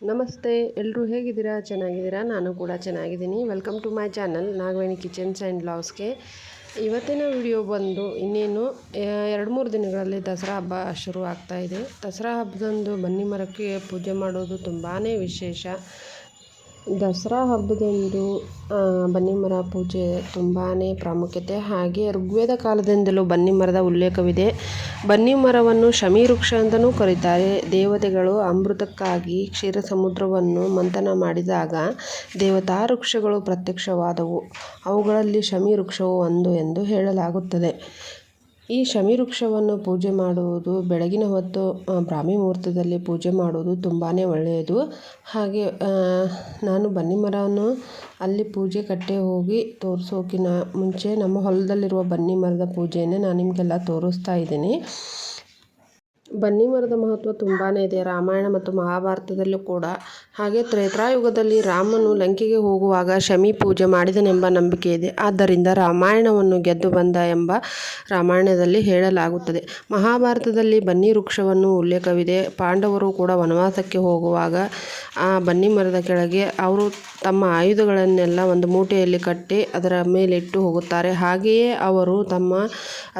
ನಮಸ್ತೆ, ಎಲ್ಲರೂ ಹೇಗಿದ್ದೀರಾ? ಚೆನ್ನಾಗಿದ್ದೀರಾ? ನಾನು ಕೂಡ ಚೆನ್ನಾಗಿದ್ದೀನಿ. Welcome to my channel Nagaveni kitchens and ಬ್ಲಾಗ್ಸ್ಗೆ. ಇವತ್ತಿನ ವಿಡಿಯೋ ಬಂದು ಇನ್ನೇನು 2-3 ದಿನಗಳಲ್ಲಿ ದಸರಾ ಹಬ್ಬ ಶುರು ಆಗ್ತಾಯಿದೆ. ದಸರಾ ಹಬ್ಬದಂದು ಬನ್ನಿ ಮರಕ್ಕೆ ಪೂಜೆ ಮಾಡೋದು ತುಂಬಾ ವಿಶೇಷ. ದಸರಾ ಹಬ್ಬದಂದು ಬನ್ನಿ ಮರ ಪೂಜೆ ತುಂಬಾ ಪ್ರಾಮುಖ್ಯತೆ. ಹಾಗೆ ಋಗ್ವೇದ ಕಾಲದಿಂದಲೂ ಬನ್ನಿ ಮರದ ಉಲ್ಲೇಖವಿದೆ. ಬನ್ನಿ ಮರವನ್ನು ಶಮೀವೃಕ್ಷ ಅಂತಲೂ ಕರೀತಾರೆ. ದೇವತೆಗಳು ಅಮೃತಕ್ಕಾಗಿ ಕ್ಷೀರ ಸಮುದ್ರವನ್ನು ಮಂಥನ ಮಾಡಿದಾಗ ದೇವತಾ ವೃಕ್ಷಗಳು ಪ್ರತ್ಯಕ್ಷವಾದವು. ಅವುಗಳಲ್ಲಿ ಶಮೀವೃಕ್ಷವೂ ಒಂದು ಎಂದು ಹೇಳಲಾಗುತ್ತದೆ. ಈ ಶಮೀವೃಕ್ಷವನ್ನು ಪೂಜೆ ಮಾಡುವುದು ಬೆಳಗಿನ ಹೊತ್ತು ಬ್ರಾಹ್ಮಿ ಮುಹೂರ್ತದಲ್ಲಿ ಪೂಜೆ ಮಾಡುವುದು ತುಂಬಾ ಒಳ್ಳೆಯದು. ಹಾಗೆ ನಾನು ಬನ್ನಿ ಮರವನ್ನು ಅಲ್ಲಿ ಪೂಜೆ ಕಟ್ಟೆ ಹೋಗಿ ತೋರಿಸೋಕ್ಕಿಂತ ಮುಂಚೆ ನಮ್ಮ ಹೊಲದಲ್ಲಿರುವ ಬನ್ನಿ ಮರದ ಪೂಜೆಯನ್ನೇ ನಾನು ನಿಮಗೆಲ್ಲ ತೋರಿಸ್ತಾ ಇದ್ದೀನಿ. ಬನ್ನಿ ಮರದ ಮಹತ್ವ ತುಂಬಾ ಇದೆ. ರಾಮಾಯಣ ಮತ್ತು ಮಹಾಭಾರತದಲ್ಲೂ ಕೂಡ. ಹಾಗೆ ತ್ರೇತಾಯುಗದಲ್ಲಿ ರಾಮನು ಲಂಕೆಗೆ ಹೋಗುವಾಗ ಶಮಿ ಪೂಜೆ ಮಾಡಿದನೆಂಬ ನಂಬಿಕೆ ಇದೆ. ಆದ್ದರಿಂದ ರಾಮಾಯಣವನ್ನು ಗೆದ್ದು ಬಂದ ಎಂಬ ರಾಮಾಯಣದಲ್ಲಿ ಹೇಳಲಾಗುತ್ತದೆ. ಮಹಾಭಾರತದಲ್ಲಿ ಬನ್ನಿ ವೃಕ್ಷವನ್ನು ಉಲ್ಲೇಖವಿದೆ. ಪಾಂಡವರು ಕೂಡ ವನವಾಸಕ್ಕೆ ಹೋಗುವಾಗ ಆ ಬನ್ನಿ ಮರದ ಕೆಳಗೆ ಅವರು ತಮ್ಮ ಆಯುಧಗಳನ್ನೆಲ್ಲ ಒಂದು ಮೂಟೆಯಲ್ಲಿ ಕಟ್ಟಿ ಅದರ ಮೇಲಿಟ್ಟು ಹೋಗುತ್ತಾರೆ. ಹಾಗೆಯೇ ಅವರು ತಮ್ಮ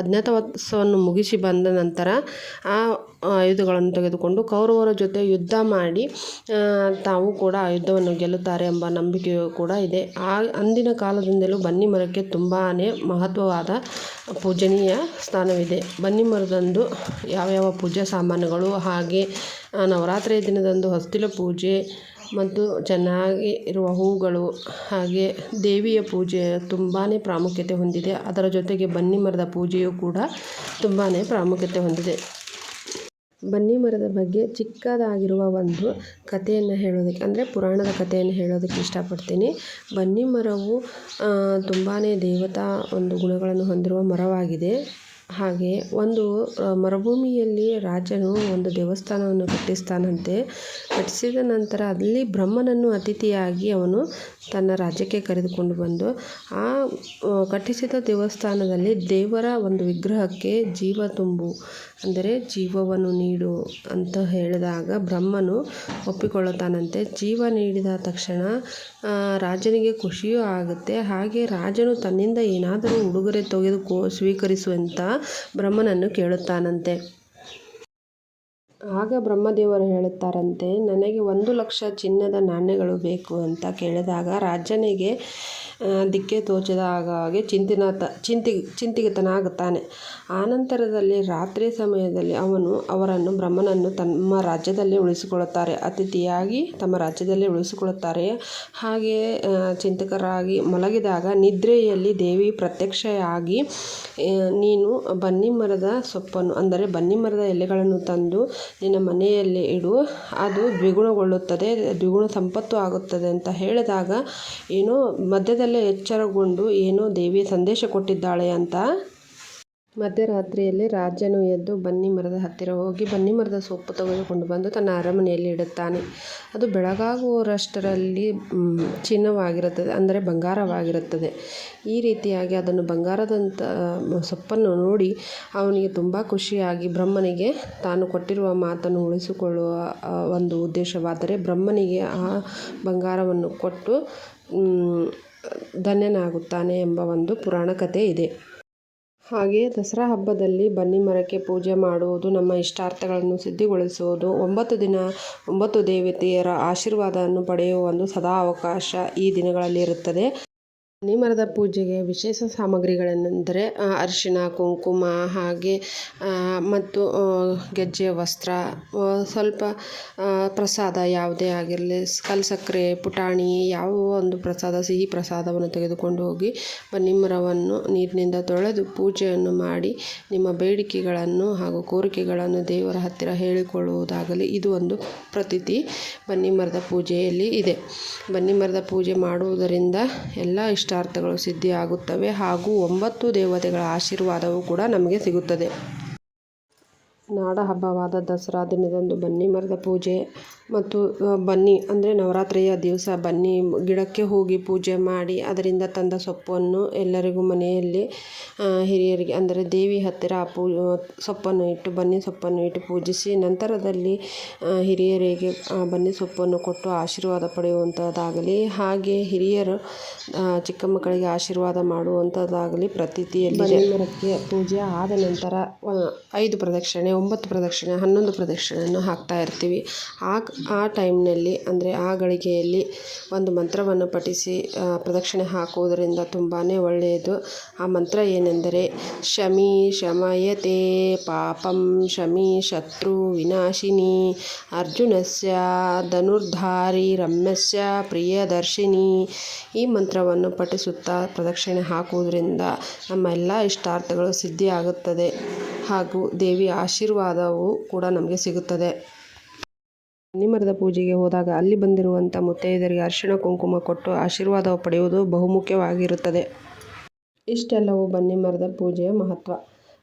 ಅಜ್ಞಾತವಾಸವನ್ನು ಮುಗಿಸಿ ಬಂದ ನಂತರ ಆ ಆಯುಧಗಳನ್ನು ತೆಗೆದುಕೊಂಡು ಕೌರವರ ಜೊತೆ ಯುದ್ಧ ಮಾಡಿ ತಾವು ಕೂಡ ಯುದ್ಧವನ್ನು ಗೆಲ್ಲುತ್ತಾರೆ ಎಂಬ ನಂಬಿಕೆಯೂ ಕೂಡ ಇದೆ. ಅಂದಿನ ಕಾಲದಿಂದಲೂ ಬನ್ನಿ ಮರಕ್ಕೆ ತುಂಬಾ ಮಹತ್ವವಾದ ಪೂಜನೀಯ ಸ್ಥಾನವಿದೆ. ಬನ್ನಿ ಮರದಂದು ಯಾವ್ಯಾವ ಪೂಜಾ ಸಾಮಾನುಗಳು, ಹಾಗೆ ನವರಾತ್ರಿಯ ದಿನದಂದು ಹೊಸ್ತಿಲ ಪೂಜೆ ಮತ್ತು ಚೆನ್ನಾಗಿ ಇರುವ ಹೂಗಳು, ಹಾಗೆ ದೇವಿಯ ಪೂಜೆ ತುಂಬಾ ಪ್ರಾಮುಖ್ಯತೆ ಹೊಂದಿದೆ. ಅದರ ಜೊತೆಗೆ ಬನ್ನಿ ಮರದ ಪೂಜೆಯೂ ಕೂಡ ತುಂಬಾ ಪ್ರಾಮುಖ್ಯತೆ ಹೊಂದಿದೆ. ಬನ್ನಿ ಮರದ ಬಗ್ಗೆ ಚಿಕ್ಕದಾಗಿರುವ ಒಂದು ಕಥೆಯನ್ನು ಹೇಳೋದಕ್ಕೆ, ಅಂದರೆ ಪುರಾಣದ ಕಥೆಯನ್ನು ಹೇಳೋದಕ್ಕೆ ಇಷ್ಟಪಡ್ತೀನಿ. ಬನ್ನಿ ಮರವು ತುಂಬಾ ದೇವತಾ ಒಂದು ಗುಣಗಳನ್ನು ಹೊಂದಿರುವ ಮರವಾಗಿದೆ. ಹಾಗೆ ಒಂದು ಮರುಭೂಮಿಯಲ್ಲಿ ರಾಜನು ಒಂದು ದೇವಸ್ಥಾನವನ್ನು ಕಟ್ಟಿಸ್ತಾನಂತೆ. ಕಟ್ಟಿಸಿದ ನಂತರ ಅಲ್ಲಿ ಬ್ರಹ್ಮನನ್ನು ಅತಿಥಿಯಾಗಿ ಅವನು ತನ್ನ ರಾಜ್ಯಕ್ಕೆ ಕರೆದುಕೊಂಡು ಬಂದು ಆ ಕಟ್ಟಿಸಿದ ದೇವಸ್ಥಾನದಲ್ಲಿ ದೇವರ ಒಂದು ವಿಗ್ರಹಕ್ಕೆ ಜೀವ ತುಂಬು, ಅಂದರೆ ಜೀವವನ್ನು ನೀಡು ಅಂತ ಹೇಳಿದಾಗ ಬ್ರಹ್ಮನು ಒಪ್ಪಿಕೊಳ್ಳುತ್ತಾನಂತೆ. ಜೀವ ನೀಡಿದ ತಕ್ಷಣ ರಾಜನಿಗೆ ಖುಷಿಯೂ ಆಗುತ್ತೆ. ಹಾಗೆ ರಾಜನು ತನ್ನಿಂದ ಏನಾದರೂ ಉಡುಗೊರೆ ಸ್ವೀಕರಿಸುವಂತ ಬ್ರಹ್ಮನನ್ನು ಕೇಳುತ್ತಾನಂತೆ. ಆಗ ಬ್ರಹ್ಮದೇವರು ಹೇಳುತ್ತಾರಂತೆ, ನನಗೆ 1,00,000 ಚಿನ್ನದ ನಾಣ್ಯಗಳು ಬೇಕು ಅಂತ ಕೇಳಿದಾಗ ರಾಜನಿಗೆ ದಿಕ್ಕೆ ತೋಚದ ಹಾಗೆ ಚಿಂತಿತನಾಗುತ್ತಾನೆ. ಆನಂತರದಲ್ಲಿ ರಾತ್ರಿ ಸಮಯದಲ್ಲಿ ಅವರನ್ನು ಬ್ರಹ್ಮನನ್ನು ತಮ್ಮ ರಾಜ್ಯದಲ್ಲೇ ಉಳಿಸಿಕೊಳ್ಳುತ್ತಾರೆ, ಅತಿಥಿಯಾಗಿ ತಮ್ಮ ರಾಜ್ಯದಲ್ಲೇ ಉಳಿಸಿಕೊಳ್ಳುತ್ತಾರೆ. ಹಾಗೆ ಚಿಂತಕರಾಗಿ ಮಲಗಿದಾಗ ನಿದ್ರೆಯಲ್ಲಿ ದೇವಿ ಪ್ರತ್ಯಕ್ಷಯಾಗಿ, ನೀನು ಬನ್ನಿ ಮರದ ಸೊಪ್ಪನ್ನು, ಅಂದರೆ ಬನ್ನಿ ಮರದ ಎಲೆಗಳನ್ನು ತಂದು ನಿನ್ನ ಮನೆಯಲ್ಲಿ ಇಡು, ಅದು ದ್ವಿಗುಣಗೊಳ್ಳುತ್ತದೆ, ದ್ವಿಗುಣ ಸಂಪತ್ತು ಆಗುತ್ತದೆ ಅಂತ ಹೇಳಿದಾಗ ಏನೋ ಮಧ್ಯದಲ್ಲೇ ಎಚ್ಚರಗೊಂಡು ಏನೋ ದೇವಿ ಸಂದೇಶ ಕೊಟ್ಟಿದ್ದಾಳೆ ಅಂತ ಮಧ್ಯರಾತ್ರಿಯಲ್ಲಿ ರಾಜನು ಎದ್ದು ಬನ್ನಿ ಮರದ ಹತ್ತಿರ ಹೋಗಿ ಬನ್ನಿ ಮರದ ಸೊಪ್ಪು ತೆಗೆದುಕೊಂಡು ಬಂದು ತನ್ನ ಅರಮನೆಯಲ್ಲಿ ಇಡುತ್ತಾನೆ. ಅದು ಬೆಳಗಾಗುವಷ್ಟರಲ್ಲಿ ಚಿನ್ನವಾಗಿರುತ್ತದೆ, ಅಂದರೆ ಬಂಗಾರವಾಗಿರುತ್ತದೆ. ಈ ರೀತಿಯಾಗಿ ಅದನ್ನು ಬಂಗಾರದಂಥ ಸೊಪ್ಪನ್ನು ನೋಡಿ ಅವನಿಗೆ ತುಂಬ ಖುಷಿಯಾಗಿ ಬ್ರಹ್ಮನಿಗೆ ತಾನು ಕೊಟ್ಟಿರುವ ಮಾತನ್ನು ಉಳಿಸಿಕೊಳ್ಳುವ ಒಂದು ಉದ್ದೇಶವಾದರೆ ಬ್ರಹ್ಮನಿಗೆ ಆ ಬಂಗಾರವನ್ನು ಕೊಟ್ಟು ಧನ್ಯನಾಗುತ್ತಾನೆ ಎಂಬ ಒಂದು ಪುರಾಣ ಕಥೆ ಇದೆ. ಹಾಗೆಯೇ ದಸರಾ ಹಬ್ಬದಲ್ಲಿ ಬನ್ನಿ ಮರಕ್ಕೆ ಪೂಜೆ ಮಾಡುವುದು ನಮ್ಮ ಇಷ್ಟಾರ್ಥಗಳನ್ನು ಸಿದ್ಧಿಗೊಳಿಸುವುದು, 9 ದಿನ 9 ದೇವತೆಯರ ಆಶೀರ್ವಾದವನ್ನು ಪಡೆಯುವ ಒಂದು ಸದಾ ಅವಕಾಶ ಈ ದಿನಗಳಲ್ಲಿ ಇರುತ್ತದೆ. ಬನ್ನಿ ಮರದ ಪೂಜೆಗೆ ವಿಶೇಷ ಸಾಮಗ್ರಿಗಳೆಂದರೆ ಅರಿಶಿಣ, ಕುಂಕುಮ, ಹಾಗೆ ಮತ್ತು ಗೆಜ್ಜೆಯ ವಸ್ತ್ರ, ಸ್ವಲ್ಪ ಪ್ರಸಾದ ಯಾವುದೇ ಆಗಿರಲಿ, ಕಲ್ಸಕ್ಕರೆ, ಪುಟಾಣಿ, ಯಾವ ಒಂದು ಪ್ರಸಾದ, ಸಿಹಿ ಪ್ರಸಾದವನ್ನು ತೆಗೆದುಕೊಂಡು ಹೋಗಿ ಬನ್ನಿ ಮರವನ್ನು ನೀರಿನಿಂದ ತೊಳೆದು ಪೂಜೆಯನ್ನು ಮಾಡಿ ನಿಮ್ಮ ಬೇಡಿಕೆಗಳನ್ನು ಹಾಗೂ ಕೋರಿಕೆಗಳನ್ನು ದೇವರ ಹತ್ತಿರ ಹೇಳಿಕೊಳ್ಳುವುದಾಗಲಿ, ಇದು ಒಂದು ಪ್ರತೀತಿ ಬನ್ನಿ ಮರದ ಪೂಜೆಯಲ್ಲಿ ಇದೆ. ಬನ್ನಿ ಮರದ ಪೂಜೆ ಮಾಡುವುದರಿಂದ ಎಲ್ಲ ಇಷ್ಟಾರ್ಥಗಳು ಸಿದ್ಧಿಯಾಗುತ್ತವೆ ಹಾಗೂ 9 ದೇವತೆಗಳ ಆಶೀರ್ವಾದವೂ ಕೂಡ ನಮಗೆ ಸಿಗುತ್ತದೆ. ನಾಡ ಹಬ್ಬವಾದ ದಸರಾ ದಿನದಂದು ಬನ್ನಿ ಮರದ ಪೂಜೆ ಮತ್ತು ಬನ್ನಿ ಅಂದರೆ ನವರಾತ್ರಿಯ ದಿವಸ ಬನ್ನಿ ಗಿಡಕ್ಕೆ ಹೋಗಿ ಪೂಜೆ ಮಾಡಿ ಅದರಿಂದ ತಂದ ಸೊಪ್ಪನ್ನು ಎಲ್ಲರಿಗೂ ಮನೆಯಲ್ಲಿ ಹಿರಿಯರಿಗೆ ಅಂದರೆ ದೇವಿ ಹತ್ತಿರ ಸೊಪ್ಪನ್ನು ಇಟ್ಟು ಬನ್ನಿ ಸೊಪ್ಪನ್ನು ಇಟ್ಟು ಪೂಜಿಸಿ ನಂತರದಲ್ಲಿ ಹಿರಿಯರಿಗೆ ಬನ್ನಿ ಸೊಪ್ಪನ್ನು ಕೊಟ್ಟು ಆಶೀರ್ವಾದ ಪಡೆಯುವಂಥದ್ದಾಗಲಿ, ಹಾಗೆ ಹಿರಿಯರು ಚಿಕ್ಕ ಮಕ್ಕಳಿಗೆ ಆಶೀರ್ವಾದ ಮಾಡುವಂಥದ್ದಾಗಲಿ ಪ್ರತೀತಿಯಲ್ಲಿ ಬನ್ನಿ ಮರಕ್ಕೆ ಪೂಜೆ ಆದ ನಂತರ 5 ಪ್ರದಕ್ಷಿಣೆ 9 ಪ್ರದಕ್ಷಿಣೆ 11 ಪ್ರದಕ್ಷಿಣೆಯನ್ನು ಹಾಕ್ತಾ ಇರ್ತೀವಿ. ಆ ಟೈಮ್ನಲ್ಲಿ ಅಂದರೆ ಆ ಗಳಿಗೆಯಲ್ಲಿ ಒಂದು ಮಂತ್ರವನ್ನು ಪಠಿಸಿ ಪ್ರದಕ್ಷಿಣೆ ಹಾಕುವುದರಿಂದ ತುಂಬಾ ಒಳ್ಳೆಯದು. ಆ ಮಂತ್ರ ಏನೆಂದರೆ ಶಮಿ ಶಮಯತೆ ಪಾಪಂ ಶಮಿ ಶತ್ರು ವಿನಾಶಿನಿ ಅರ್ಜುನಸ್ಯ ಧನುರ್ಧಾರಿ ರಮ್ಯಸ್ಯ ಪ್ರಿಯದರ್ಶಿನಿ. ಈ ಮಂತ್ರವನ್ನು ಪಠಿಸುತ್ತಾ ಪ್ರದಕ್ಷಿಣೆ ಹಾಕುವುದರಿಂದ ನಮ್ಮ ಎಲ್ಲ ಇಷ್ಟಾರ್ಥಗಳು ಸಿದ್ಧಿಯಾಗುತ್ತದೆ ಹಾಗೂ ದೇವಿಯ ಆಶೀರ್ವಾದವು ಕೂಡ ನಮಗೆ ಸಿಗುತ್ತದೆ. ಬನ್ನಿ ಮರದ ಪೂಜೆಗೆ ಹೋದಾಗ ಅಲ್ಲಿ ಬಂದಿರುವಂಥ ಮುತ್ತೈದೆಯರಿಗೆ ಅರಿಶಿಣ ಕುಂಕುಮ ಕೊಟ್ಟು ಆಶೀರ್ವಾದ ಪಡೆಯುವುದು ಬಹುಮುಖ್ಯವಾಗಿರುತ್ತದೆ. ಇಷ್ಟೆಲ್ಲವೂ ಬನ್ನಿ ಮರದ ಪೂಜೆಯ ಮಹತ್ವ.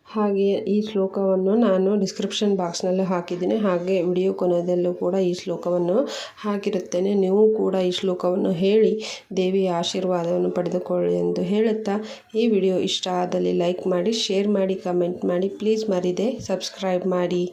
ಹಾಗೆಯೇ ಈ ಶ್ಲೋಕವನ್ನು ನಾನು ಡಿಸ್ಕ್ರಿಪ್ಷನ್ ಬಾಕ್ಸ್ನಲ್ಲಿ ಹಾಕಿದ್ದೀನಿ, ಹಾಗೆ ವಿಡಿಯೋ ಕೊನೆಯದಲ್ಲೂ ಕೂಡ ಈ ಶ್ಲೋಕವನ್ನು ಹಾಕಿರುತ್ತೇನೆ. ನೀವು ಕೂಡ ಈ ಶ್ಲೋಕವನ್ನು ಹೇಳಿ ದೇವಿಯ ಆಶೀರ್ವಾದವನ್ನು ಪಡೆದುಕೊಳ್ಳಿ ಎಂದು ಹೇಳುತ್ತಾ ಈ ವಿಡಿಯೋ ಇಷ್ಟ ಆದಲ್ಲಿ ಲೈಕ್ ಮಾಡಿ, ಶೇರ್ ಮಾಡಿ, ಕಮೆಂಟ್ ಮಾಡಿ, ಪ್ಲೀಸ್ ಮರಿದೆ ಸಬ್ಸ್ಕ್ರೈಬ್ ಮಾಡಿ.